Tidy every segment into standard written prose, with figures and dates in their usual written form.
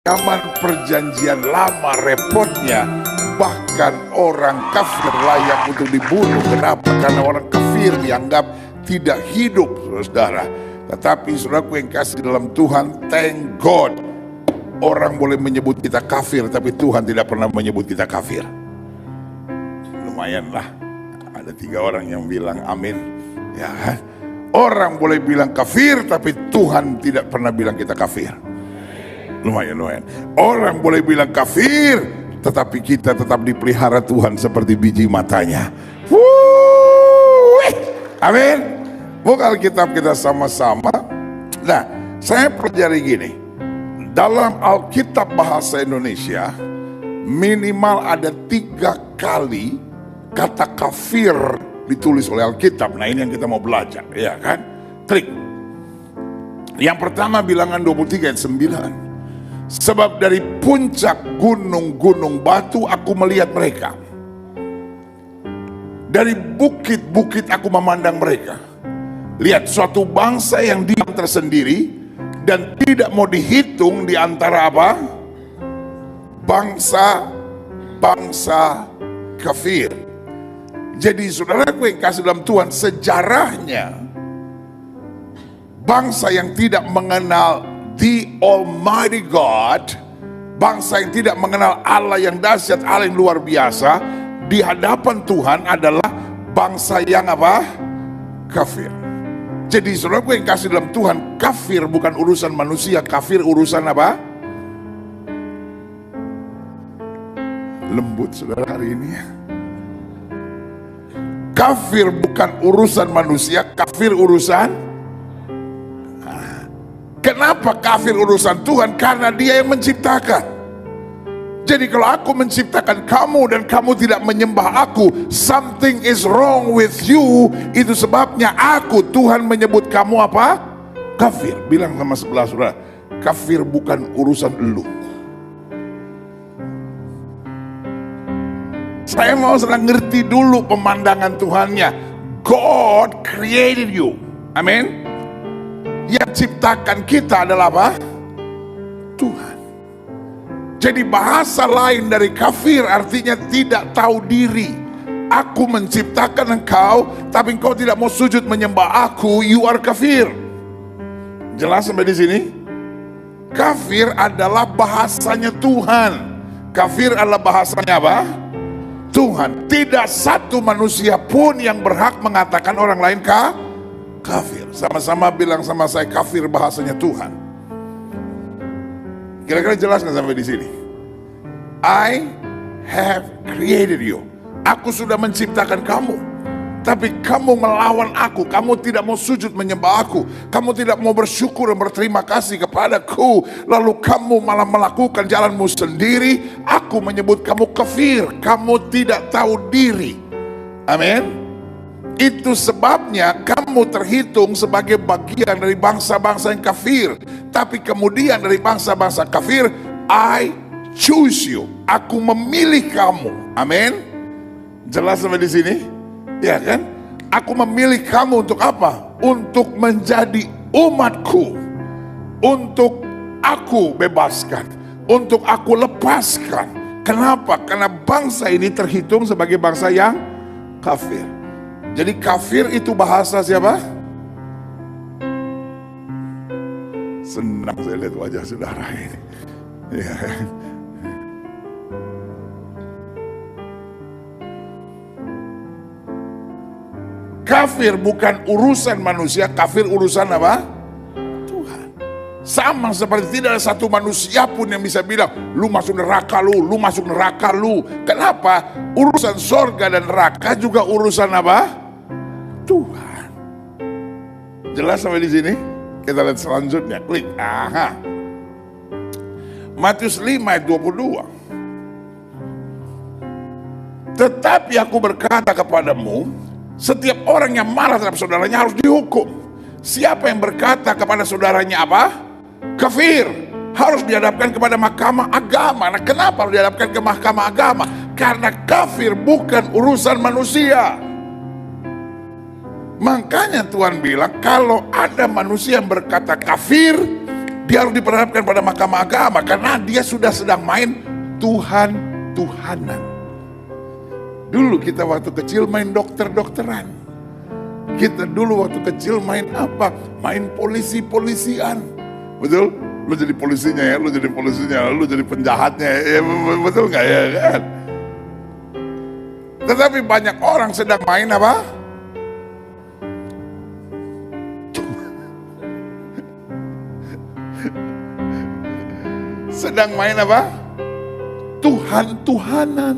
Zaman perjanjian lama repotnya, bahkan orang kafir layak untuk dibunuh. Kenapa? Karena orang kafir dianggap tidak hidup, saudara. Tetapi saudaraku yang kasih dalam Tuhan, thank God, orang boleh menyebut kita kafir, tapi Tuhan tidak pernah menyebut kita kafir. Lumayan lah, ada 3 orang yang bilang amin, ya kan? Orang boleh bilang kafir, tapi Tuhan tidak pernah bilang kita kafir. Lumayan. Orang boleh bilang kafir, tetapi kita tetap dipelihara Tuhan seperti biji matanya. Amin. Buka Alkitab kita sama-sama. Nah, saya pelajari gini. Dalam Alkitab bahasa Indonesia, minimal ada 3 kali kata kafir ditulis oleh Alkitab. Nah, ini yang kita mau belajar, ya kan? Trik. Yang pertama bilangan 23 ayat 9. Sebab dari puncak gunung-gunung batu aku melihat mereka. Dari bukit-bukit aku memandang mereka. Lihat, suatu bangsa yang diam tersendiri dan tidak mau dihitung di antara apa? Bangsa kafir. Jadi saudaraku yang kasih dalam Tuhan, sejarahnya bangsa yang tidak mengenal the Almighty God, bangsa yang tidak mengenal Allah yang dahsyat, Allah yang luar biasa, di hadapan Tuhan adalah bangsa yang apa? Kafir. Jadi saudaraku yang kasih dalam Tuhan, kafir bukan urusan manusia, kafir urusan apa? Lembut saudara hari ini ya. Kafir bukan urusan manusia, kafir urusan. Kenapa kafir urusan Tuhan? Karena Dia yang menciptakan. Jadi kalau aku menciptakan kamu dan kamu tidak menyembah aku, something is wrong with you. Itu sebabnya aku, Tuhan menyebut kamu apa? Kafir. Bilang sama sebelah saudara, kafir bukan urusan elu. Saya mau sedang ngerti dulu pemandangan Tuhannya. God created you. Amin. Yang ciptakan kita adalah apa? Tuhan. Jadi bahasa lain dari kafir artinya tidak tahu diri. Aku menciptakan engkau, tapi engkau tidak mau sujud menyembah aku, you are kafir. Jelas sampai di sini? Kafir adalah bahasanya Tuhan. Kafir adalah bahasanya apa? Tuhan. Tidak satu manusia pun yang berhak mengatakan orang lain kafir. Sama-sama bilang sama saya, kafir bahasanya Tuhan. Kira-kira jelas nggak sampai di sini? I have created you. Aku sudah menciptakan kamu. Tapi kamu melawan aku. Kamu tidak mau sujud menyembah aku. Kamu tidak mau bersyukur dan berterima kasih kepadaku. Lalu kamu malah melakukan jalanmu sendiri. Aku menyebut kamu kafir. Kamu tidak tahu diri. Amin. Itu sebabnya kamu terhitung sebagai bagian dari bangsa-bangsa yang kafir. Tapi kemudian dari bangsa-bangsa kafir, I choose you. Aku memilih kamu. Amin. Jelas sampai di sini? Ya kan? Aku memilih kamu untuk apa? Untuk menjadi umatku. Untuk aku bebaskan. Untuk aku lepaskan. Kenapa? Karena bangsa ini terhitung sebagai bangsa yang kafir. Jadi kafir itu bahasa siapa? Senang saya lihat wajah saudara ini. Ya. Kafir bukan urusan manusia, kafir urusan apa? Tuhan. Sama seperti tidak ada satu manusia pun yang bisa bilang, lu masuk neraka lu masuk neraka lu. Kenapa? Urusan sorga dan neraka juga urusan apa? Tuhan. Jelas sampai di sini? Kita lihat selanjutnya. Klik. Aha. Matius 5 ayat 22. Tetapi aku berkata kepadamu, setiap orang yang marah terhadap saudaranya harus dihukum. Siapa yang berkata kepada saudaranya apa? Kafir, harus dihadapkan kepada mahkamah agama. Nah, kenapa harus dihadapkan ke mahkamah agama? Karena kafir bukan urusan manusia. Makanya Tuhan bilang, kalau ada manusia yang berkata kafir, Dia harus diperhadapkan pada mahkamah agama karena dia sudah sedang main Tuhan-Tuhanan. Dulu kita waktu kecil main dokter-dokteran. Kita dulu waktu kecil main apa? Main polisi-polisian. Betul? Lu jadi polisinya ya, lu jadi polisinya, lu jadi penjahatnya ya, betul nggak ya kan? Tetapi banyak orang sedang main apa? Sedang main apa? Tuhan-Tuhanan.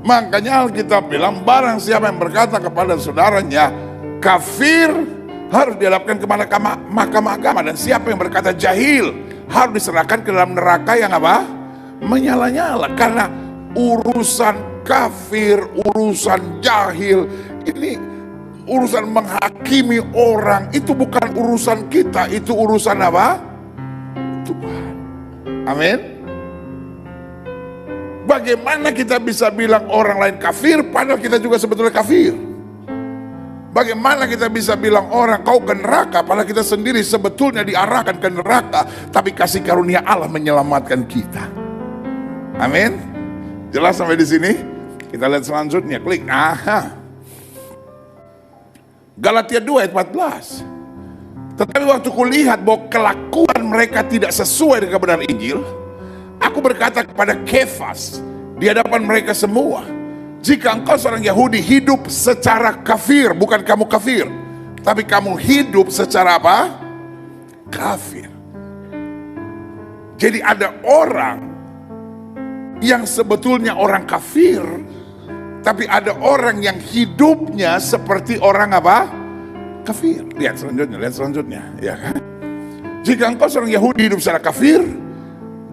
Makanya Alkitab bilang barang siapa yang berkata kepada saudaranya kafir harus dihadapkan ke mahkamah agama, dan siapa yang berkata jahil harus diserahkan ke dalam neraka yang apa? Menyala-nyala. Karena urusan kafir, urusan jahil, ini urusan menghakimi orang, itu bukan urusan kita, itu urusan apa? Tuhan. Amin. Bagaimana kita bisa bilang orang lain kafir padahal kita juga sebetulnya kafir? Bagaimana kita bisa bilang orang kau ke neraka padahal kita sendiri sebetulnya diarahkan ke neraka, tapi kasih karunia Allah menyelamatkan kita. Amin. Jelas sampai di sini? Kita lihat selanjutnya, klik. Galatia 2 ayat 14. Tetapi waktu kulihat bahwa kelakuan mereka tidak sesuai dengan kebenaran Injil, aku berkata kepada Kefas di hadapan mereka semua, jika engkau seorang Yahudi hidup secara kafir, bukan kamu kafir, tapi kamu hidup secara apa? Kafir. Jadi ada orang yang sebetulnya orang kafir, tapi ada orang yang hidupnya seperti orang apa? Kafir. Lihat selanjutnya, ya kan? Jika engkau seorang Yahudi hidup secara kafir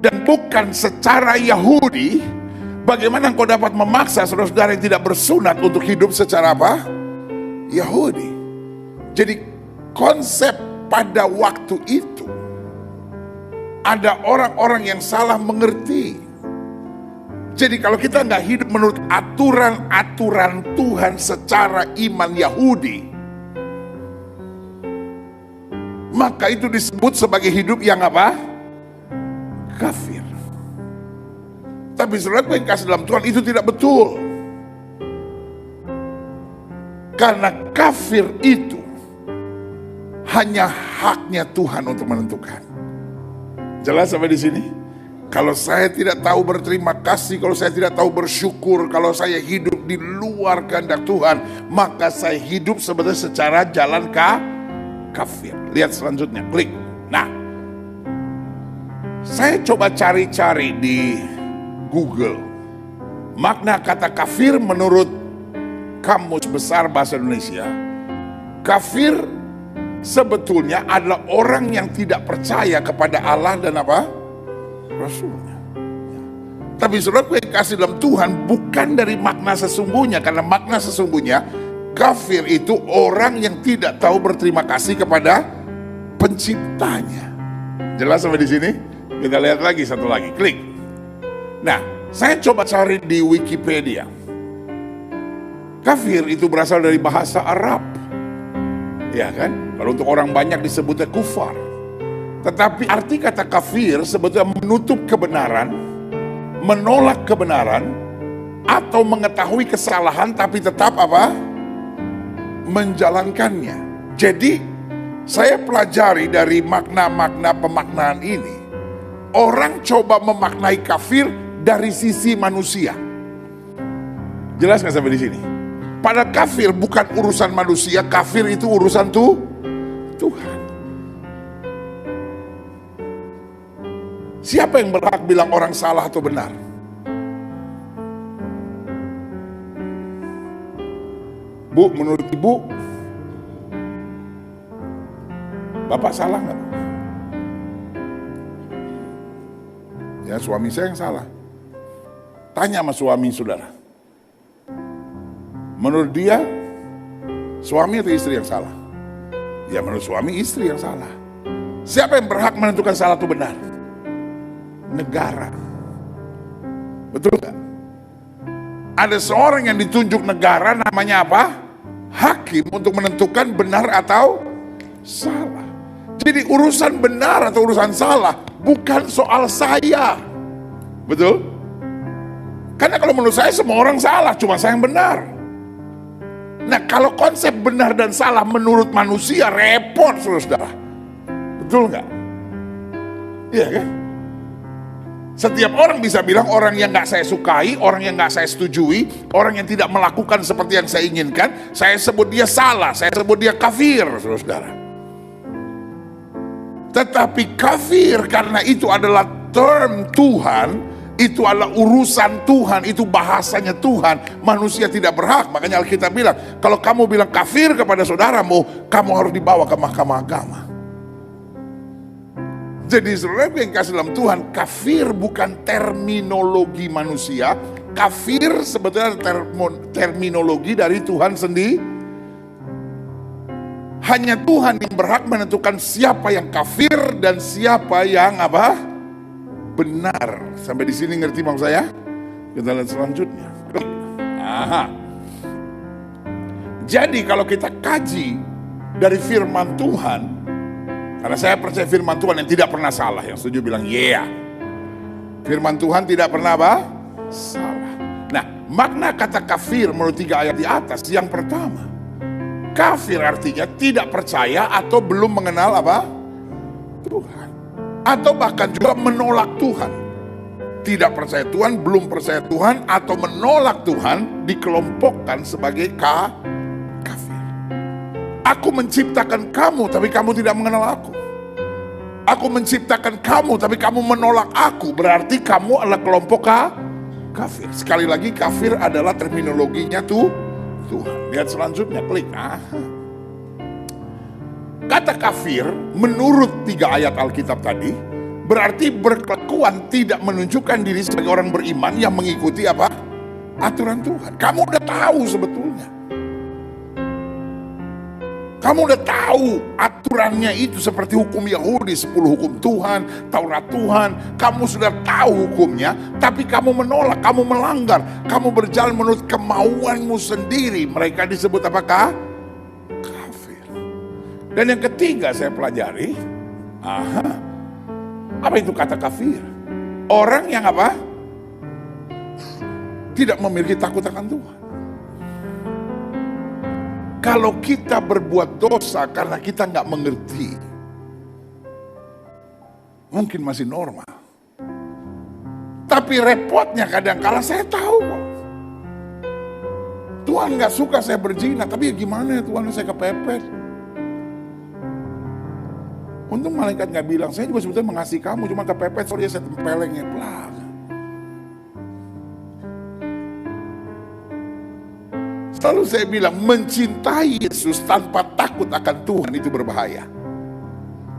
dan bukan secara Yahudi, bagaimana engkau dapat memaksa saudara-saudara yang tidak bersunat untuk hidup secara apa? Yahudi. Jadi konsep pada waktu itu ada orang-orang yang salah mengerti. Jadi kalau kita nggak hidup menurut aturan-aturan Tuhan secara iman Yahudi, maka itu disebut sebagai hidup yang apa? Kafir. Tapi saudara yang kasih dalam Tuhan, itu tidak betul. Karena kafir itu hanya haknya Tuhan untuk menentukan. Jelas sampai di sini? Kalau saya tidak tahu berterima kasih, kalau saya tidak tahu bersyukur, kalau saya hidup di luar kehendak Tuhan, maka saya hidup sebetulnya secara jalan kafir. Lihat selanjutnya, klik. Nah, saya coba cari-cari di Google makna kata kafir menurut Kamus Besar Bahasa Indonesia. Kafir sebetulnya adalah orang yang tidak percaya kepada Allah dan apa? Rasulnya. Tapi saudara yang kasih dalam Tuhan bukan dari makna sesungguhnya, karena makna sesungguhnya kafir itu orang yang tidak tahu berterima kasih kepada penciptanya. Jelas sampai di sini? Kita lihat lagi satu lagi, klik. Nah, saya coba cari di Wikipedia. Kafir itu berasal dari bahasa Arab. Ya kan? Kalau untuk orang banyak disebutnya kufar. Tetapi arti kata kafir sebetulnya menutup kebenaran, menolak kebenaran, atau mengetahui kesalahan tapi tetap apa? Menjalankannya. Jadi saya pelajari dari makna-makna pemaknaan ini. Orang coba memaknai kafir dari sisi manusia. Jelas nggak sampai di sini? Pada kafir bukan urusan manusia, kafir itu urusan Tuhan. Siapa yang berhak bilang orang salah atau benar? Bu, menurut ibu, bapak salah nggak? Ya, suami saya yang salah. Tanya sama suami saudara. Menurut dia, suami atau istri yang salah? Ya, menurut suami, istri yang salah. Siapa yang berhak menentukan salah atau benar? Negara. Betul kan? Ada seorang yang ditunjuk negara, namanya apa? Hakim, untuk menentukan benar atau salah. Jadi urusan benar atau urusan salah bukan soal saya. Betul? Karena kalau menurut saya semua orang salah, cuma saya yang benar. Nah, kalau konsep benar dan salah menurut manusia repot, saudara. Betul nggak? Iya kan? Setiap orang bisa bilang orang yang nggak saya sukai, orang yang nggak saya setujui, orang yang tidak melakukan seperti yang saya inginkan, saya sebut dia salah, saya sebut dia kafir, saudara. Tetapi kafir karena itu adalah term Tuhan, itu adalah urusan Tuhan, itu bahasanya Tuhan. Manusia tidak berhak. Makanya Alkitab bilang, kalau kamu bilang kafir kepada saudaramu, kamu harus dibawa ke mahkamah agama. Jadi saudara yang kasih dalam Tuhan, kafir bukan terminologi manusia. Kafir sebetulnya terminologi dari Tuhan sendiri. Hanya Tuhan yang berhak menentukan siapa yang kafir dan siapa yang benar. Sampai di sini ngerti maksud saya? Kita lihat selanjutnya. Aha. Jadi kalau kita kaji dari firman Tuhan, karena saya percaya firman Tuhan yang tidak pernah salah, yang setuju bilang yeah. Firman Tuhan tidak pernah salah. Nah, makna kata kafir menurut 3 ayat di atas, yang pertama, kafir artinya tidak percaya atau belum mengenal Tuhan. Atau bahkan juga menolak Tuhan. Tidak percaya Tuhan, belum percaya Tuhan, atau menolak Tuhan dikelompokkan sebagai kafir. Aku menciptakan kamu, tapi kamu tidak mengenal aku. Aku menciptakan kamu, tapi kamu menolak aku. Berarti kamu adalah kelompok kafir. Sekali lagi, kafir adalah terminologinya Tuhan. Lihat selanjutnya, klik. Kata kafir menurut 3 ayat Alkitab tadi berarti berkelakuan tidak menunjukkan diri sebagai orang beriman yang mengikuti aturan Tuhan. Kamu udah tahu sebetulnya. Kamu udah tahu aturannya itu seperti hukum Yahudi, 10 hukum Tuhan, Taurat Tuhan. Kamu sudah tahu hukumnya, tapi kamu menolak, kamu melanggar, kamu berjalan menurut kemauanmu sendiri. Mereka disebut apakah? Dan yang ketiga saya pelajari, apa itu kata kafir? Orang yang tidak memiliki takut akan Tuhan. Kalau kita berbuat dosa karena kita nggak mengerti, mungkin masih normal. Tapi repotnya kadang-kala saya tahu kok. Tuhan nggak suka saya berzina, tapi ya gimana ya Tuhan, saya kepepet. Untung malaikat gak bilang, saya juga sebetulnya mengasihi kamu, cuma kepepet, soalnya saya tempelengnya pelan. Selalu saya bilang, mencintai Yesus tanpa takut akan Tuhan itu berbahaya.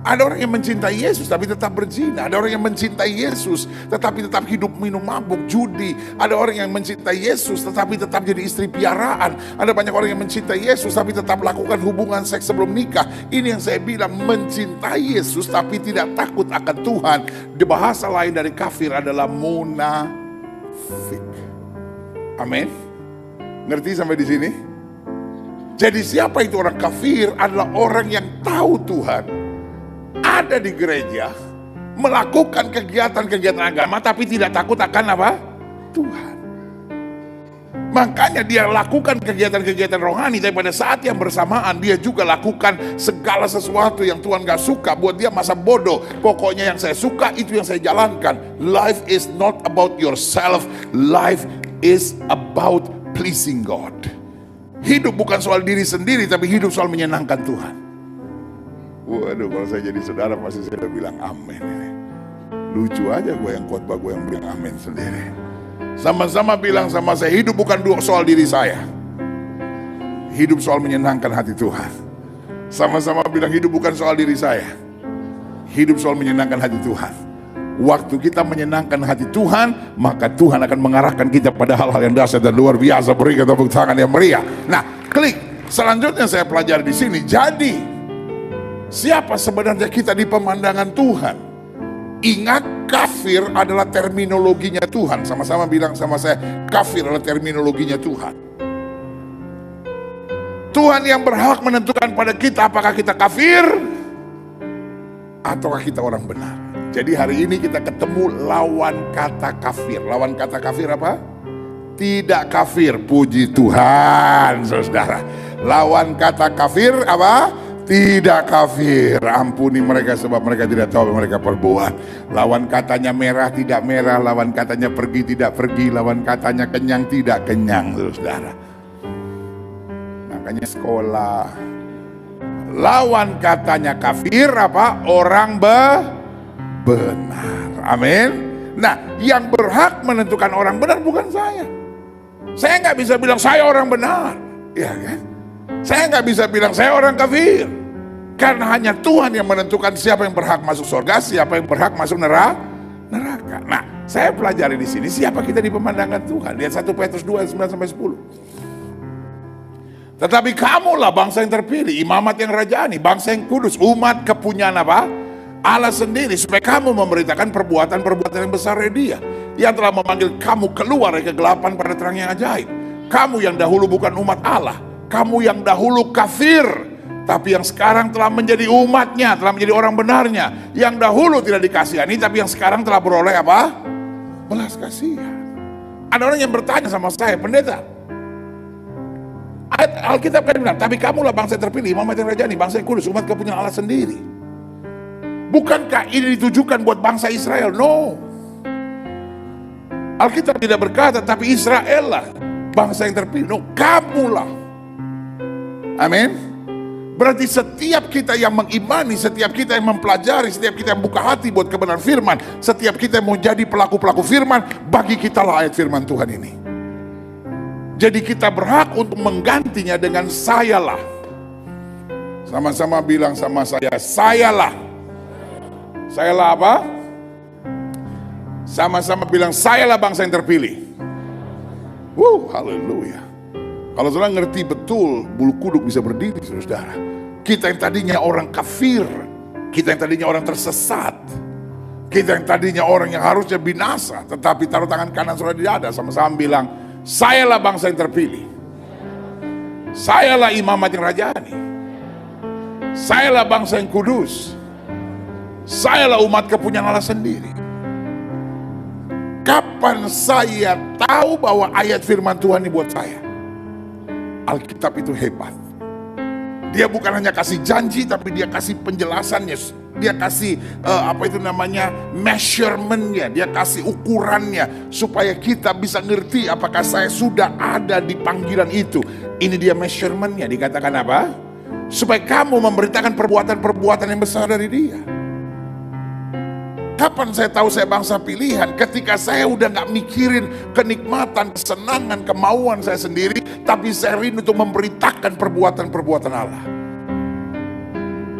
Ada orang yang mencintai Yesus tapi tetap berzina. Ada orang yang mencintai Yesus tetapi tetap hidup minum mabuk, judi. Ada orang yang mencintai Yesus tetapi tetap jadi istri piaraan. Ada banyak orang yang mencintai Yesus tapi tetap melakukan hubungan seks sebelum nikah. Ini yang saya bilang, mencintai Yesus tapi tidak takut akan Tuhan. Di bahasa lain dari kafir adalah munafik. Amin. Ngerti sampai di sini? Jadi siapa itu orang kafir? Adalah orang yang tahu Tuhan, ada di gereja, melakukan kegiatan-kegiatan agama tapi tidak takut akan Tuhan. Makanya dia lakukan kegiatan-kegiatan rohani, tapi pada saat yang bersamaan dia juga lakukan segala sesuatu yang Tuhan gak suka. Buat dia masa bodoh. Pokoknya yang saya suka itu yang saya jalankan. Life is not about yourself. Life is about pleasing God. Hidup bukan soal diri sendiri, tapi hidup soal menyenangkan Tuhan. Waduh, kalau saya jadi saudara pasti saya udah bilang amin ini. Lucu aja gue yang khotbah, gue yang bilang amin sendiri. Sama-sama bilang sama saya, hidup bukan soal diri saya. Hidup soal menyenangkan hati Tuhan. Sama-sama bilang, hidup bukan soal diri saya. Hidup soal menyenangkan hati Tuhan. Waktu kita menyenangkan hati Tuhan, maka Tuhan akan mengarahkan kita pada hal-hal yang dahsyat dan luar biasa. Berikan tepuk tangan yang meriah. Nah, klik. Selanjutnya saya pelajari di sini. Jadi, siapa sebenarnya kita di pemandangan Tuhan? Ingat, kafir adalah terminologinya Tuhan. Sama-sama bilang sama saya, kafir adalah terminologinya Tuhan. Tuhan yang berhak menentukan pada kita apakah kita kafir ataukah kita orang benar? Jadi hari ini kita ketemu lawan kata kafir. Lawan kata kafir apa? Tidak kafir, puji Tuhan, saudara. Lawan kata kafir apa? Tidak kafir. Ampuni mereka sebab mereka tidak tahu apa mereka perbuat. Lawan katanya merah tidak merah, lawan katanya pergi tidak pergi, lawan katanya kenyang tidak kenyang, saudara. Makanya sekolah. Lawan katanya kafir apa? Orang benar. Amin. Nah, yang berhak menentukan orang benar bukan saya. Saya nggak bisa bilang saya orang benar, ya kan? Saya nggak bisa bilang saya orang kafir. Karena hanya Tuhan yang menentukan siapa yang berhak masuk surga, siapa yang berhak masuk neraka. Nah, saya pelajari di sini siapa kita di pemandangan Tuhan. Lihat 1 Petrus 2 ayat 9-10. Tetapi kamulah bangsa yang terpilih, imamat yang rajani, bangsa yang kudus, umat kepunyaan apa? Allah sendiri, supaya kamu memberitakan perbuatan-perbuatan yang besar dari Dia, yang telah memanggil kamu keluar dari kegelapan pada terang yang ajaib. Kamu yang dahulu bukan umat Allah, kamu yang dahulu kafir, tapi yang sekarang telah menjadi umatnya, telah menjadi orang benarnya. Yang dahulu tidak dikasihani, tapi yang sekarang telah beroleh apa? Belas kasihan. Ada orang yang bertanya sama saya, pendeta, Alkitab kan bilang, tapi kamulah bangsa yang terpilih, imamat yang rajani, bangsa yang kudus, umat kepunyaan Allah sendiri. Bukankah ini ditujukan buat bangsa Israel? No. Alkitab tidak berkata, tapi Israel lah bangsa yang terpilih. No, kamulah. Amin. Berarti setiap kita yang mengimani, setiap kita yang mempelajari, setiap kita yang buka hati buat kebenaran firman, setiap kita yang mau jadi pelaku-pelaku firman, bagi kita lah ayat firman Tuhan ini. Jadi kita berhak untuk menggantinya dengan sayalah. Sama-sama bilang sama saya, sayalah. Sayalah apa? Sama-sama bilang, sayalah bangsa yang terpilih. Haleluya. Kalau saudara ngerti betul, bulu kuduk bisa berdiri, saudara. Kita yang tadinya orang kafir, kita yang tadinya orang tersesat, kita yang tadinya orang yang harusnya binasa, tetapi taruh tangan kanan saudara di dada, sama-sama bilang, sayalah bangsa yang terpilih. Sayalah imamat yang rajani. Sayalah bangsa yang kudus. Sayalah umat kepunyaan Allah sendiri. Kapan saya tahu bahwa ayat firman Tuhan ini buat saya? Alkitab itu hebat. Dia bukan hanya kasih janji, tapi dia kasih penjelasannya. Dia kasih measurementnya. Dia kasih ukurannya supaya kita bisa ngerti apakah saya sudah ada di panggilan itu. Ini dia measurementnya. Dikatakan apa? Supaya kamu memberitakan perbuatan-perbuatan yang besar dari Dia. Kapan saya tahu saya bangsa pilihan? Ketika saya udah gak mikirin kenikmatan, kesenangan, kemauan saya sendiri, tapi saya rindu untuk memberitakan perbuatan-perbuatan Allah.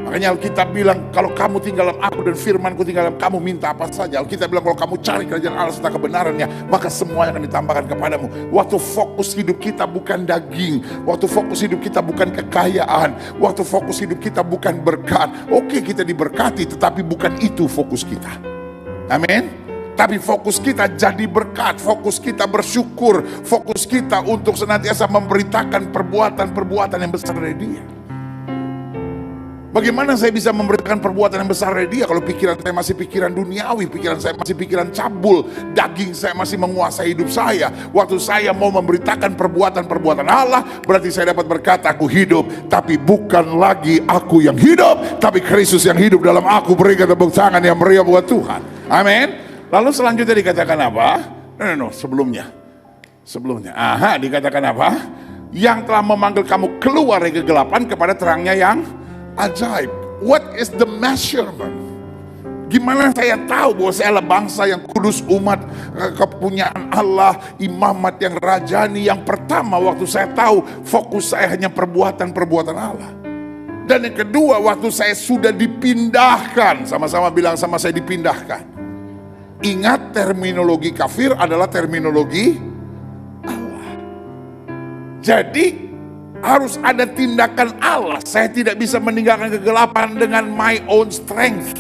Makanya Alkitab bilang, kalau kamu tinggal dalam aku dan firmanku tinggal dalam kamu, minta apa saja. Alkitab bilang, kalau kamu cari kerajaan Allah serta kebenarannya, maka semuanya akan ditambahkan kepadamu. Waktu fokus hidup kita bukan daging, waktu fokus hidup kita bukan kekayaan, waktu fokus hidup kita bukan berkat. Oke, kita diberkati, tetapi bukan itu fokus kita. Amin. Tapi fokus kita jadi berkat, fokus kita bersyukur, fokus kita untuk senantiasa memberitakan perbuatan-perbuatan yang besar dari Dia. Bagaimana saya bisa memberitakan perbuatan yang besar dari Dia kalau pikiran saya masih pikiran duniawi, pikiran saya masih pikiran cabul, daging saya masih menguasai hidup saya. Waktu saya mau memberitakan perbuatan-perbuatan Allah, berarti saya dapat berkata, aku hidup, tapi bukan lagi aku yang hidup, tapi Kristus yang hidup dalam aku. Berikan tepuk tangan yang meriah buat Tuhan. Amin. Lalu selanjutnya dikatakan apa? Sebelumnya. Dikatakan apa? Yang telah memanggil kamu keluar dari kegelapan kepada terangnya yang ajaib. What is the measurement? Gimana saya tahu bahwa saya adalah bangsa yang kudus, umat kepunyaan Allah, imamat yang rajani? Yang pertama, waktu saya tahu fokus saya hanya perbuatan-perbuatan Allah. Dan yang kedua, waktu saya sudah dipindahkan. Sama-sama bilang sama saya, dipindahkan. Ingat, terminologi kafir adalah terminologi Allah. Jadi harus ada tindakan Allah. Saya tidak bisa meninggalkan kegelapan dengan my own strength.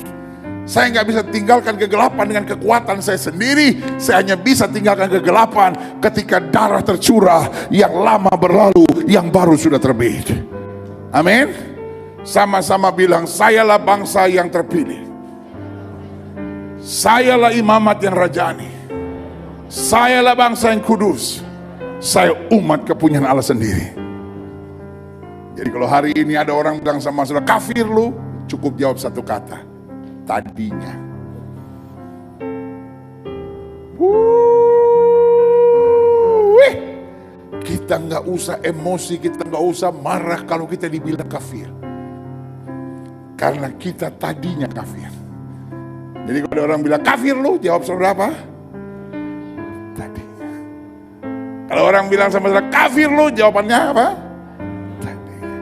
Saya nggak bisa tinggalkan kegelapan dengan kekuatan saya sendiri. Saya hanya bisa tinggalkan kegelapan ketika darah tercurah, yang lama berlalu, yang baru sudah terbit. Amin. Sama-sama bilang, sayalah bangsa yang terpilih. Sayalah imamat yang rajani. Sayalah bangsa yang kudus. Saya umat kepunyaan Allah sendiri. Jadi kalau hari ini ada orang bilang sama saudara, kafir lu, cukup jawab satu kata, tadinya. Kita nggak usah emosi, kita nggak usah marah kalau kita dibilang kafir. Karena kita tadinya kafir. Jadi kalau ada orang bilang kafir lu, jawab saudara apa? Tadinya. Kalau orang bilang sama saudara kafir lu, jawabannya apa? Tadinya.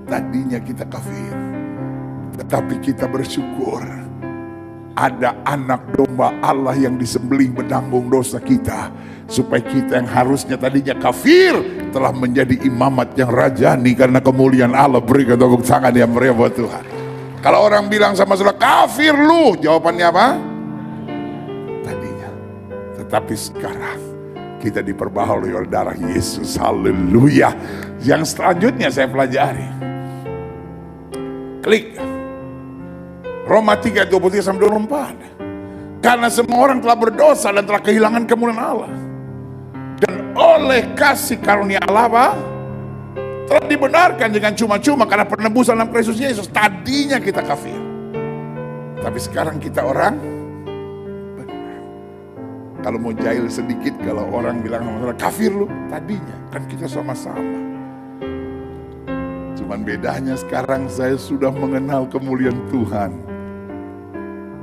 Tadinya kita kafir. Tetapi kita bersyukur ada anak domba Allah yang disembelih menanggung dosa kita, supaya kita yang harusnya tadinya kafir telah menjadi imamat yang rajani karena kemuliaan Allah. Berikan tepuk tangan yang meriah buat Tuhan. Kalau orang bilang sama saudara kafir lu, jawabannya apa? Tadinya. Tetapi sekarang kita diperbaharui oleh darah Yesus. Haleluya. Yang selanjutnya saya pelajari, klik Roma 3, 23-24. Karena semua orang telah berdosa dan telah kehilangan kemuliaan Allah. Dan oleh kasih karunia Allah apa? Telah dibenarkan dengan cuma-cuma karena penebusan dalam Kristus Yesus. Tadinya kita kafir, tapi sekarang kita orang benar. Kalau mau jahil sedikit, kalau orang bilang sama saudara kafir lu, tadinya kan kita sama-sama. Cuman bedanya sekarang saya sudah mengenal kemuliaan Tuhan.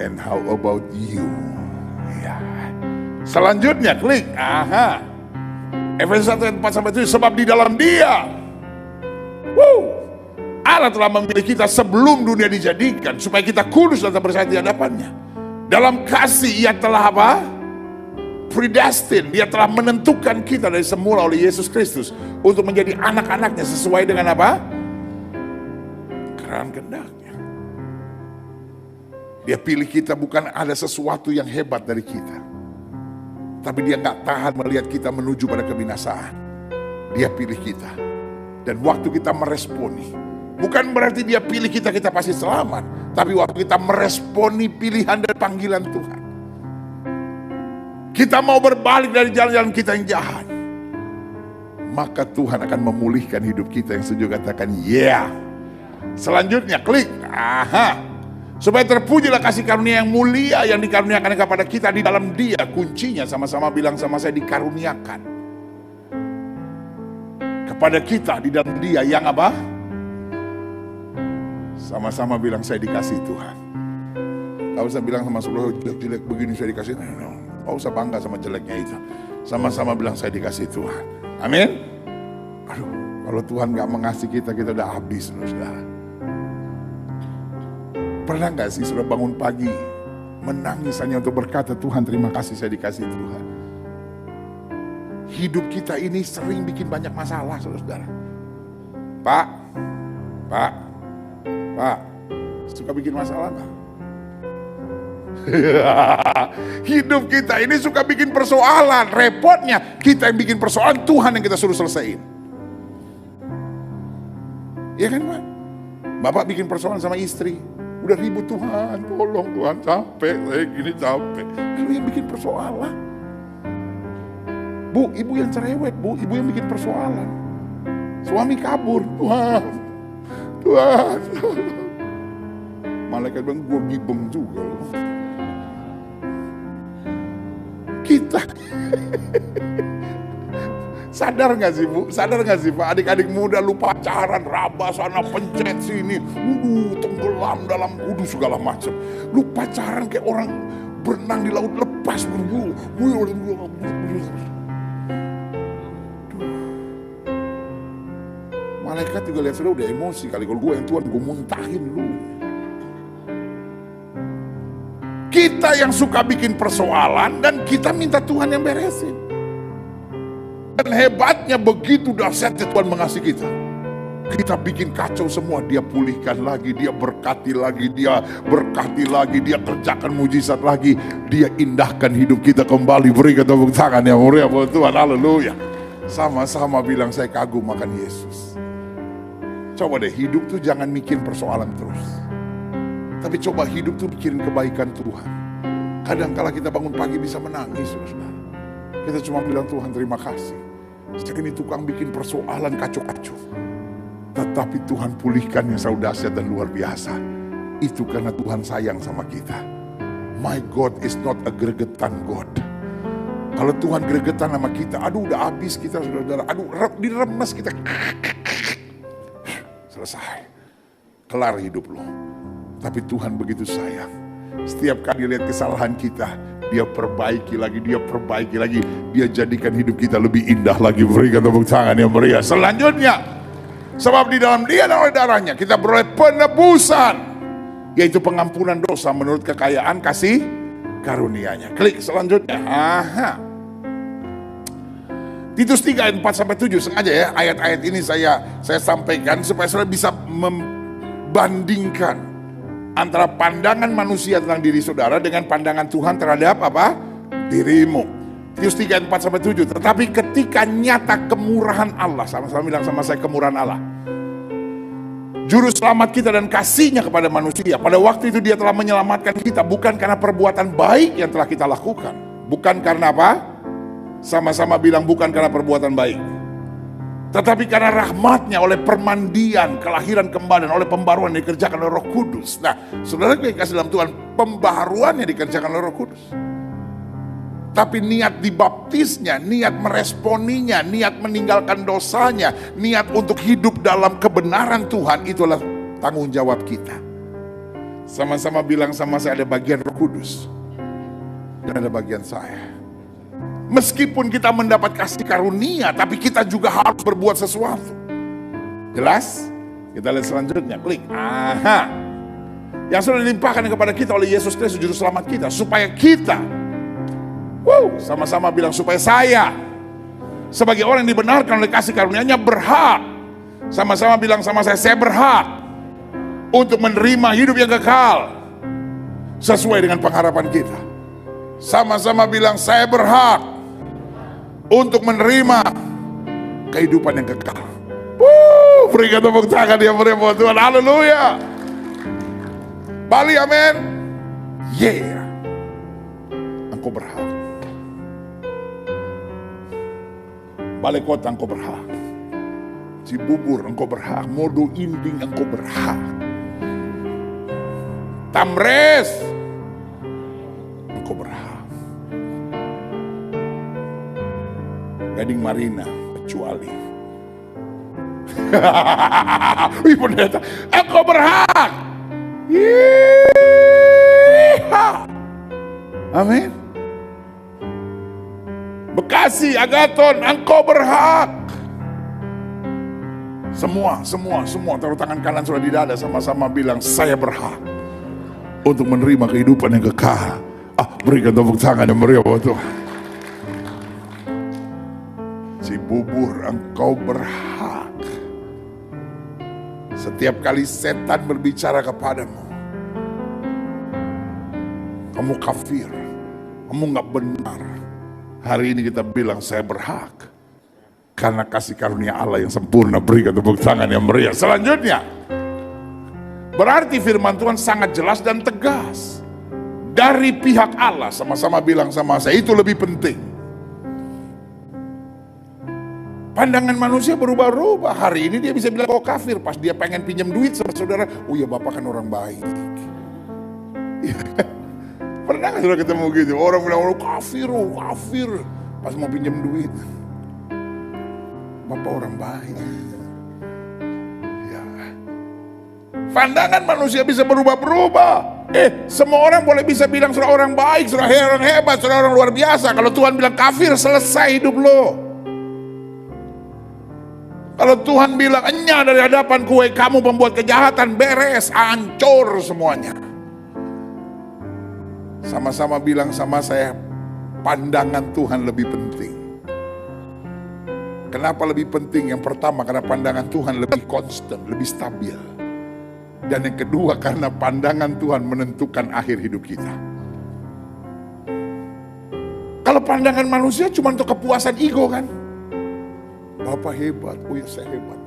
And how about you? Ya. Selanjutnya klik. Efesus 1 ayat 4-7. Sebab di dalam Dia, Allah telah memilih kita sebelum dunia dijadikan, supaya kita kudus dan bersih di hadapannya. Dalam kasih Ia telah apa? Predestined. Dia telah menentukan kita dari semula oleh Yesus Kristus untuk menjadi anak-anaknya sesuai dengan apa? Keran kehendaknya. Dia pilih kita bukan ada sesuatu yang hebat dari kita, tapi Dia gak tahan melihat kita menuju pada kebinasaan. Dia pilih kita. Dan waktu kita meresponi, bukan berarti Dia pilih kita, kita pasti selamat. Tapi waktu kita meresponi pilihan dan panggilan Tuhan, kita mau berbalik dari jalan-jalan kita yang jahat, maka Tuhan akan memulihkan hidup kita yang setuju katakan yeah. Selanjutnya klik. Supaya terpujilah kasih karunia yang mulia yang dikaruniakan kepada kita di dalam Dia. Kuncinya sama-sama bilang sama saya, dikaruniakan kepada kita di dalam Dia yang apa? Sama-sama bilang saya dikasih Tuhan. Gak usah bilang sama saudara jelek-jelek begini saya dikasih. Gak usah bangga sama jeleknya itu. Sama-sama bilang saya dikasih Tuhan. Amin. Aduh, kalau Tuhan gak mengasihi kita, kita udah habis, saudara. Pernah gak sih sudah bangun pagi menangis hanya untuk berkata, Tuhan terima kasih saya dikasih Tuhan. Hidup kita ini sering bikin banyak masalah, saudara. Pak, suka bikin masalah gak? Hidup kita ini suka bikin persoalan. Repotnya kita yang bikin persoalan, Tuhan yang kita suruh selesaiin. Iya kan Pak? Bapak bikin persoalan sama istri, udah ribut, Tuhan tolong Tuhan, capek saya gini, capek. Lalu yang bikin persoalan, Bu, ibu yang cerewet, Bu, ibu yang bikin persoalan. Suami kabur, Tuhan. Malaikat bilang, gue gibeng juga loh. Kita sadar gak sih Bu? Sadar gak sih Pak? Adik-adik muda lu pacaran, raba sana, pencet sini, tenggelam dalam kudu segala macam. Lu pacaran kayak orang berenang di laut lepas. Malaikat juga lihat sudah emosi kali. Kalau gue yang Tuhan, gue muntahin lu. Kita yang suka bikin persoalan dan kita minta Tuhan yang beresin. Dan hebatnya begitu dahsyatnya Tuhan mengasihi kita. Kita bikin kacau semua, Dia pulihkan lagi, Dia berkati lagi, Dia berkati lagi, Dia kerjakan mujizat lagi, Dia indahkan hidup kita kembali. Berikan tepuk tangan yang meriah buat Tuhan. Haleluya. Sama-sama bilang saya kagum akan Yesus. Coba deh hidup tuh jangan mikirin persoalan terus, tapi coba hidup tuh mikirin kebaikan Tuhan. Kadang kala kita bangun pagi bisa menangis, saudara. Kita cuma bilang, Tuhan terima kasih. Saya ini tukang bikin persoalan kacau-kacau. Tetapi Tuhan pulihkan yang sangat dahsyat dan luar biasa. Itu karena Tuhan sayang sama kita. My God is not a gregetan God. Kalau Tuhan gregetan sama kita, aduh udah habis kita saudara. Aduh diremes kita. Selesai. Kelar hidup lo. Tapi Tuhan begitu sayang. Setiap kali lihat kesalahan kita, Dia perbaiki lagi, Dia perbaiki lagi. Dia jadikan hidup kita lebih indah lagi. Berikan tepuk tangan yang meriah. Selanjutnya, sebab di dalam Dia dan oleh darahnya kita beroleh penebusan, yaitu pengampunan dosa menurut kekayaan kasih karunia-Nya. Klik selanjutnya. Titus 3 ayat 4-7. Sengaja ya ayat-ayat ini saya sampaikan supaya saudara bisa membandingkan antara pandangan manusia tentang diri saudara dengan pandangan Tuhan terhadap apa? Dirimu. Titus 3 ayat 4-7. Tetapi ketika nyata kemurahan Allah, sama-sama bilang sama saya, kemurahan Allah, Juru selamat kita dan kasihnya kepada manusia. Pada waktu itu Dia telah menyelamatkan kita bukan karena perbuatan baik yang telah kita lakukan. Bukan karena apa? Sama-sama bilang bukan karena perbuatan baik. Tetapi karena rahmatnya, oleh permandian, kelahiran kembali, dan oleh pembaruan yang dikerjakan oleh Roh Kudus. Nah, saudara yang kasih dalam Tuhan, pembaharuan yang dikerjakan oleh Roh Kudus. Tapi niat dibaptisnya, niat meresponinya, niat meninggalkan dosanya, niat untuk hidup dalam kebenaran Tuhan, itulah tanggung jawab kita. Sama-sama bilang sama saya, ada bagian Roh Kudus dan ada bagian saya. Meskipun kita mendapat kasih karunia, tapi kita juga harus berbuat sesuatu. Jelas? Kita lihat selanjutnya, klik. Yang sudah dilimpahkan kepada kita oleh Yesus Kristus Juru Selamat kita, supaya kita, sama-sama bilang, supaya saya sebagai orang yang dibenarkan oleh kasih karunia-Nya berhak. Sama-sama bilang sama saya berhak untuk menerima hidup yang kekal sesuai dengan pengharapan kita. Sama-sama bilang, saya berhak untuk menerima kehidupan yang kekal. Berikan tepuk tangan yang meriah buat Tuhan. Haleluya. Bali, amin. Yeah. Engkau berhak. Balai Kota engkau berhak. Cibubur engkau berhak. Modo Inding engkau berhak. Tamres engkau berhak. Gading Marina kecuali. Wih, pendeta, engkau berhak. Amin. Bekasi, Agaton, engkau berhak. Semua taruh tangan kanan sudah di dada, sama-sama bilang, saya berhak untuk menerima kehidupan yang kekal. Berikan tepuk tangan yang meriah buat Tuhan. Cibubur engkau berhak. Setiap kali setan berbicara kepadamu, kamu kafir, kamu gak benar, hari ini kita bilang saya berhak karena kasih karunia Allah yang sempurna. Berikan tepuk tangan yang meriah. Selanjutnya, berarti firman Tuhan sangat jelas dan tegas dari pihak Allah. Sama-sama bilang sama saya, itu lebih penting. Pandangan manusia berubah-ubah. Hari ini dia bisa bilang kau kafir, pas dia pengen pinjam duit sama saudara, oh ya bapak kan orang baik. Pernah gak saudara ketemu gitu? Orang bilang, oh kafir, pas mau pinjam duit, bapak orang baik. Ya. Pandangan manusia bisa berubah-berubah. Semua orang boleh bisa bilang saudara orang baik, saudara orang hebat, saudara orang luar biasa. Kalau Tuhan bilang kafir, selesai hidup lo. Kalau Tuhan bilang, enya dari hadapan kue kamu membuat kejahatan, beres, hancur semuanya. Sama-sama bilang sama saya, pandangan Tuhan lebih penting. Kenapa lebih penting? Yang pertama, karena pandangan Tuhan lebih konstan, lebih stabil. Dan yang kedua, karena pandangan Tuhan menentukan akhir hidup kita. Kalau pandangan manusia cuma untuk kepuasan ego kan? Bapak hebat, oh ya saya hebat.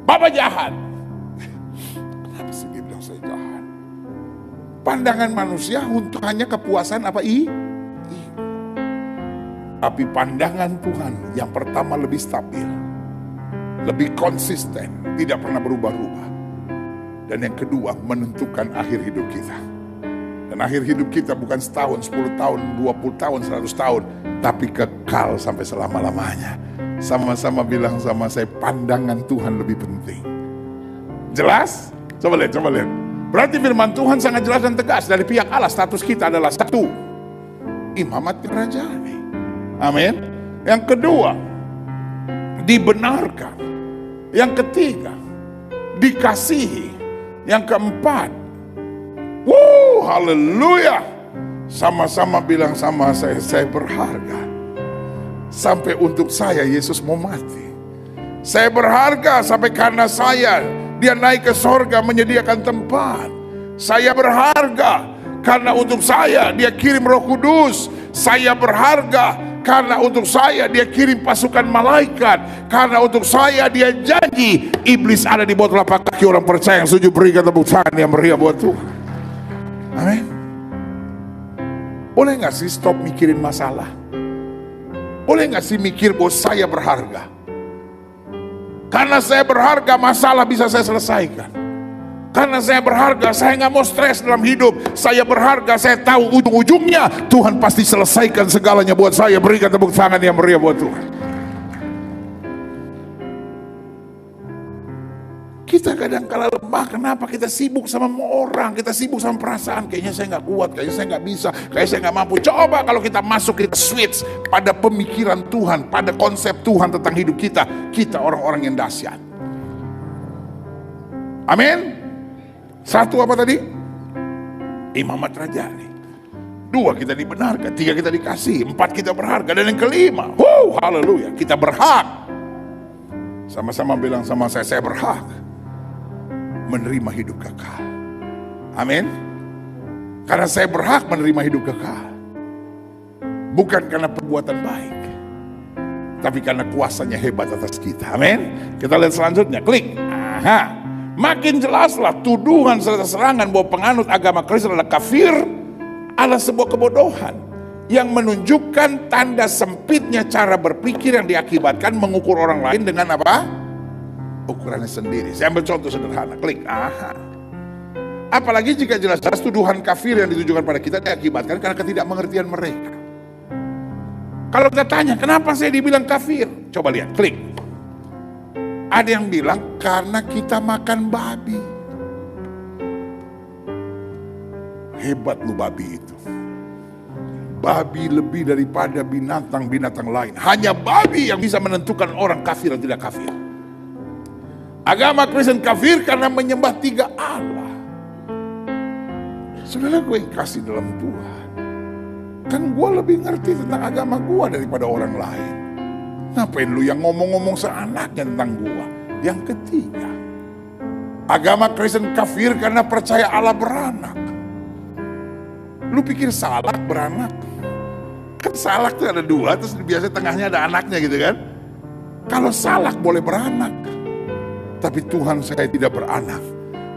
Bapak jahat. Kenapa sih dia bilang saya jahat. Pandangan manusia untuk hanya kepuasan apa? Tapi pandangan Tuhan yang pertama lebih stabil, lebih konsisten, tidak pernah berubah-ubah. Dan yang kedua menentukan akhir hidup kita. Dan akhir hidup kita bukan setahun, 10 tahun, 20 tahun, 100 tahun, tapi kekal sampai selama-lamanya. Sama-sama bilang sama saya, pandangan Tuhan lebih penting. Jelas? Coba lihat. Berarti firman Tuhan sangat jelas dan tegas. Dari pihak Allah status kita adalah satu, imamat kerajaan. Amin. Yang kedua, dibenarkan. Yang ketiga, dikasihi. Yang keempat, haleluya. Sama-sama bilang sama saya berharga. Sampai untuk saya Yesus mau mati. Saya berharga sampai karena saya Dia naik ke sorga menyediakan tempat. Saya berharga karena untuk saya Dia kirim Roh Kudus. Saya berharga karena untuk saya Dia kirim pasukan malaikat. Karena untuk saya Dia janji iblis ada di bawah telapak kaki orang percaya. Yang setuju berikan tepuk tangan yang meriah buat Tuhan. Amin. Boleh gak sih stop mikirin masalah? Boleh gak sih mikir bahwa saya berharga? Karena saya berharga, masalah bisa saya selesaikan. Karena saya berharga, saya gak mau stres dalam hidup. Saya berharga, saya tahu ujung-ujungnya Tuhan pasti selesaikan segalanya buat saya. Berikan tepuk tangan yang meriah buat Tuhan. Kita kadang kala lemah, kenapa? Kita sibuk sama orang, kita sibuk sama perasaan. Kayaknya saya gak kuat, kayaknya saya gak bisa, kayaknya saya gak mampu. Coba kalau kita masuk, kita switch pada pemikiran Tuhan, pada konsep Tuhan tentang hidup kita. Kita orang-orang yang dahsyat. Amin. Satu apa tadi? Imamat rajani. Dua, kita dibenarkan. Tiga, kita dikasih. Empat, kita berharga. Dan yang kelima, haleluya, kita berhak. Sama-sama bilang sama saya berhak menerima hidup kekal. Amin. Karena saya berhak menerima hidup kekal. Bukan karena perbuatan baik, tapi karena kuasanya hebat atas kita. Amin. Kita lihat selanjutnya, klik. Makin jelaslah tuduhan serta serangan bahwa penganut agama Kristen adalah kafir adalah sebuah kebodohan yang menunjukkan tanda sempitnya cara berpikir yang diakibatkan mengukur orang lain dengan apa? Ukurannya sendiri. Saya ambil contoh sederhana, klik. Apalagi jika jelas-jelas tuduhan kafir yang ditujukan pada kita diakibatkan karena ketidakmengertian mereka. Kalau kita tanya, kenapa saya dibilang kafir? Coba lihat, klik. Ada yang bilang karena kita makan babi. Hebat lu babi itu. Babi lebih daripada binatang-binatang lain. Hanya babi yang bisa menentukan orang kafir atau tidak kafir. Agama Kristen kafir karena menyembah 3 Allah. Saudara, gue kasih dalam Tuhan. Kan gue lebih ngerti tentang agama gue daripada orang lain. Ngapain lu yang ngomong-ngomong seenaknya tentang gue? Yang ketiga, agama Kristen kafir karena percaya Allah beranak. Lu pikir salak beranak? Kan salak tuh ada 2, terus biasanya tengahnya ada anaknya gitu kan. Kalau salak boleh beranak, tapi Tuhan saya tidak beranak.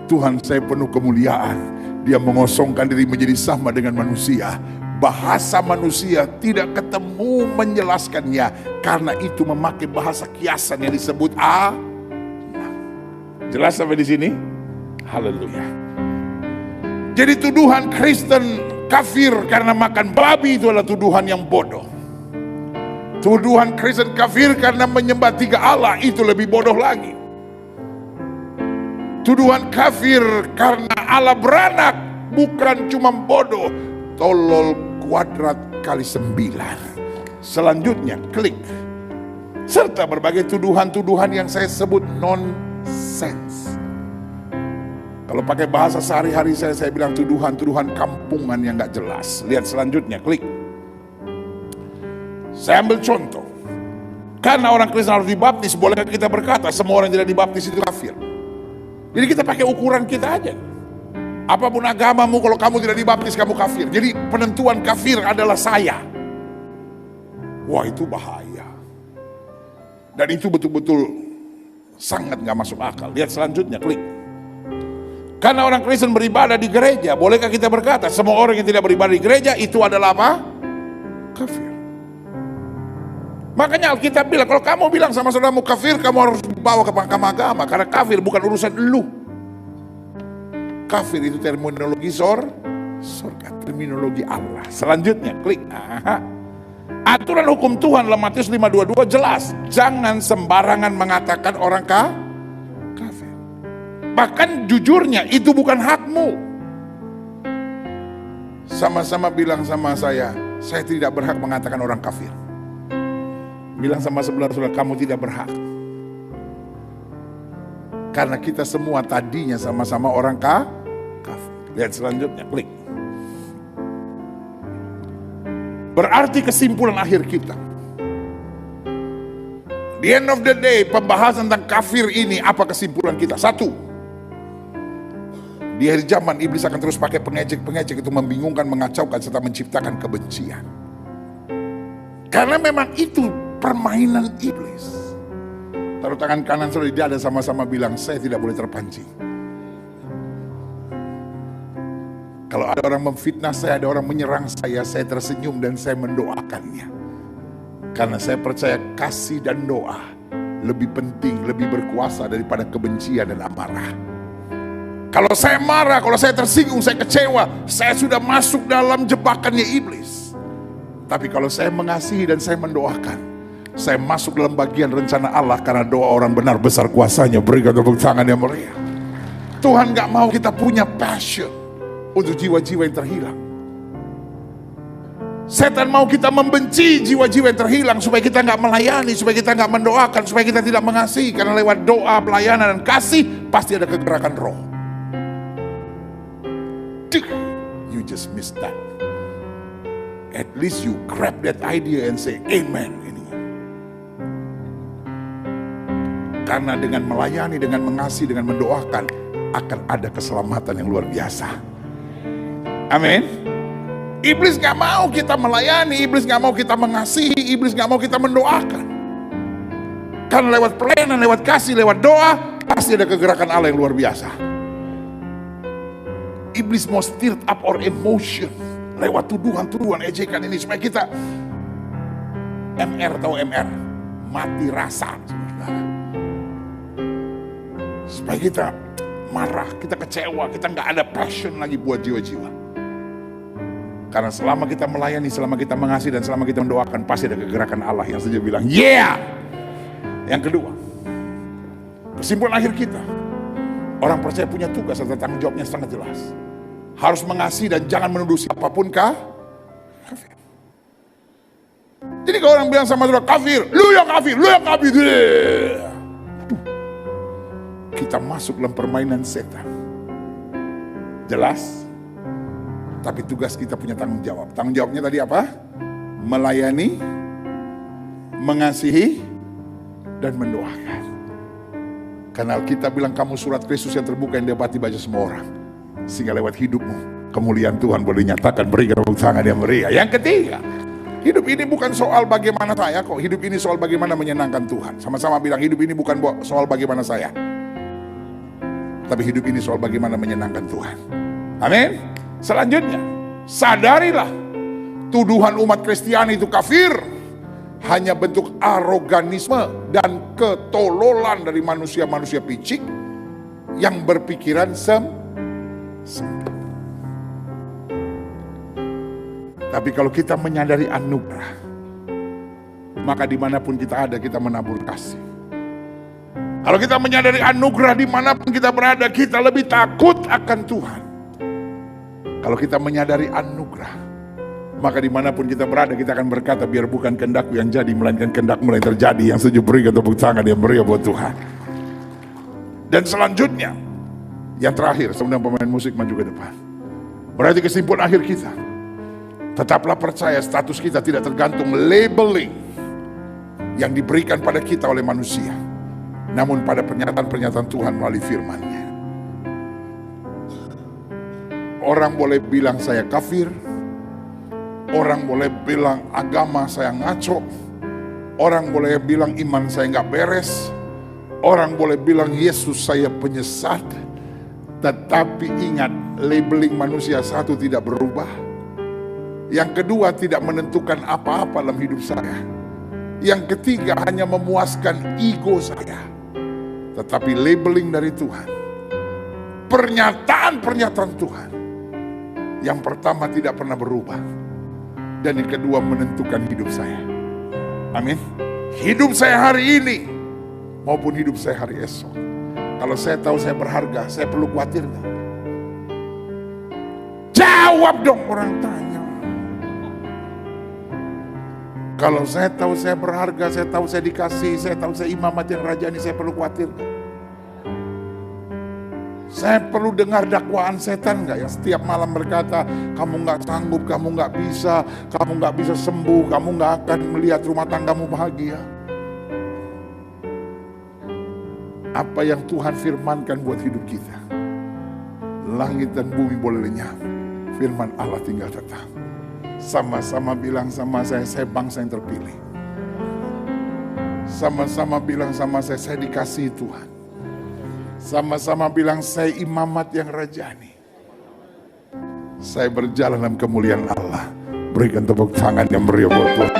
Tuhan saya penuh kemuliaan. Dia mengosongkan diri menjadi sama dengan manusia. Bahasa manusia tidak ketemu menjelaskannya. Karena itu memakai bahasa kiasan yang disebut Jelas sampai di sini? Haleluya. Jadi tuduhan Kristen kafir karena makan babi itu adalah tuduhan yang bodoh. Tuduhan Kristen kafir karena menyembah 3 Allah itu lebih bodoh lagi. Tuduhan kafir karena Allah beranak bukan cuma bodoh, tolol kuadrat kali 9. Selanjutnya klik. Serta berbagai tuduhan-tuduhan yang saya sebut nonsense. Kalau pakai bahasa sehari-hari saya bilang tuduhan-tuduhan kampungan yang gak jelas. Lihat selanjutnya, klik. Saya ambil contoh. Karena orang Kristen harus dibaptis, bolehkah kita berkata semua orang yang tidak dibaptis itu kafir? Jadi kita pakai ukuran kita aja. Apapun agamamu, kalau kamu tidak dibaptis kamu kafir. Jadi penentuan kafir adalah saya. Wah, itu bahaya. Dan itu betul-betul sangat gak masuk akal. Lihat selanjutnya, klik. Karena orang Kristen beribadah di gereja, bolehkah kita berkata semua orang yang tidak beribadah di gereja itu adalah apa? Kafir. Makanya Alkitab bilang, kalau kamu bilang sama saudaramu kafir, kamu harus bawa ke mahkamah agama. Karena kafir bukan urusan lu. Kafir itu terminologi surga, terminologi Allah. Selanjutnya, klik. Aturan hukum Tuhan dalam Matius 5:22 jelas. Jangan sembarangan mengatakan orang kafir. Bahkan jujurnya itu bukan hakmu. Sama-sama bilang sama saya tidak berhak mengatakan orang kafir. Bilang sama sebelah, kamu tidak berhak. Karena kita semua tadinya sama-sama orang kafir. Lihat selanjutnya, klik. Berarti kesimpulan akhir kita. The end of the day, pembahasan tentang kafir ini, apa kesimpulan kita? Satu, di akhir zaman iblis akan terus pakai pengejek-pengejek itu membingungkan, mengacaukan, serta menciptakan kebencian. Karena memang itu permainan iblis. Taruh tangan kanan saudara di dada, sama-sama bilang, saya tidak boleh terpancing. Kalau ada orang memfitnah saya, ada orang menyerang saya tersenyum dan saya mendoakannya. Karena saya percaya kasih dan doa lebih penting, lebih berkuasa daripada kebencian dan amarah. Kalau saya marah, kalau saya tersinggung, saya kecewa, saya sudah masuk dalam jebakannya iblis. Tapi kalau saya mengasihi dan saya mendoakan, saya masuk dalam bagian rencana Allah. Karena doa orang benar besar kuasanya. Berikan tepuk tangan yang meriah. Tuhan gak mau kita punya passion untuk jiwa-jiwa yang terhilang. Setan mau kita membenci jiwa-jiwa yang terhilang, supaya kita gak melayani, supaya kita gak mendoakan, supaya kita tidak mengasihi. Karena lewat doa, pelayanan, dan kasih pasti ada kegerakan roh. You just missed that. At least you grab that idea and say amen. Karena dengan melayani, dengan mengasihi, dengan mendoakan, akan ada keselamatan yang luar biasa. Amin. Iblis gak mau kita melayani, iblis gak mau kita mengasihi, iblis gak mau kita mendoakan. Karena lewat pelayanan, lewat kasih, lewat doa, pasti ada kegerakan Allah yang luar biasa. Iblis mau stir up our emotion lewat tuduhan-tuduhan, ejekan ini, supaya kita MR, tahu MR? Mati rasa. Supaya kita marah, kita kecewa, kita gak ada passion lagi buat jiwa-jiwa. Karena selama kita melayani, selama kita mengasihi, dan selama kita mendoakan, pasti ada kegerakan Allah yang saja bilang, yeah! Yang kedua, kesimpulan akhir kita, orang percaya punya tugas atau tanggung jawabnya sangat jelas. Harus mengasihi dan jangan menuduh siapapun kafir. Jadi kalau orang bilang sama saudara, kafir, lu yang kafir, lu yang kafir. Kita masuk dalam permainan setan. Jelas? Tapi tugas kita punya tanggung jawab. Tanggung jawabnya tadi apa? Melayani, mengasihi, dan mendoakan. Karena Alkitab bilang kamu surat Kristus yang terbuka yang dapat dibaca semua orang. Sehingga lewat hidupmu kemuliaan Tuhan boleh dinyatakan. Berikan tepuk tangan yang meriah. Yang ketiga, hidup ini bukan soal bagaimana saya kok. Hidup ini soal bagaimana menyenangkan Tuhan. Sama-sama bilang, hidup ini bukan soal bagaimana saya, tapi hidup ini soal bagaimana menyenangkan Tuhan. Amin. Selanjutnya, sadarilah tuduhan umat Kristiani itu kafir hanya bentuk aroganisme dan ketololan dari manusia-manusia picik yang berpikiran sempit. Tapi kalau kita menyadari anugerah, maka dimanapun kita ada, kita menabur kasih. Kalau kita menyadari anugerah dimanapun kita berada, kita lebih takut akan Tuhan. Kalau kita menyadari anugerah, maka dimanapun kita berada, kita akan berkata, biar bukan kehendakku yang jadi, melainkan kehendak-Mu yang terjadi. Yang setuju berikan tepuk tangan yang meriah buat Tuhan. Dan selanjutnya, yang terakhir, sebenarnya pemain musik maju ke depan. Berarti kesimpulan akhir kita, tetaplah percaya status kita tidak tergantung labeling yang diberikan pada kita oleh manusia, namun pada pernyataan-pernyataan Tuhan melalui firman-Nya. Orang boleh bilang saya kafir, orang boleh bilang agama saya ngaco, orang boleh bilang iman saya nggak beres, orang boleh bilang Yesus saya penyesat, Tetapi ingat, labeling manusia satu tidak berubah. Yang kedua, tidak menentukan apa-apa dalam hidup saya. Yang ketiga, hanya memuaskan ego saya. Tetapi labeling dari Tuhan, pernyataan-pernyataan Tuhan, yang pertama tidak pernah berubah, dan yang kedua menentukan hidup saya. Amin. Hidup saya hari ini maupun hidup saya hari esok. Kalau saya tahu saya berharga, saya perlu khawatir nggak? Jawab dong, orang tanya. Kalau saya tahu saya berharga, saya tahu saya dikasih, saya tahu saya imamat yang rajani, saya perlu khawatir nggak? Saya perlu dengar dakwaan setan nggak yang setiap malam berkata, kamu nggak sanggup, kamu nggak bisa sembuh, kamu nggak akan melihat rumah tanggamu bahagia. Apa yang Tuhan firmankan buat hidup kita, langit dan bumi boleh lenyap, firman Allah tinggal tetap. Sama-sama bilang sama saya bangsa yang terpilih. Sama-sama bilang sama saya dikasihi Tuhan. Sama-sama bilang saya imamat yang rajani. Saya berjalan dalam kemuliaan Allah. Berikan tepuk tangan yang meriah buat Tuhan.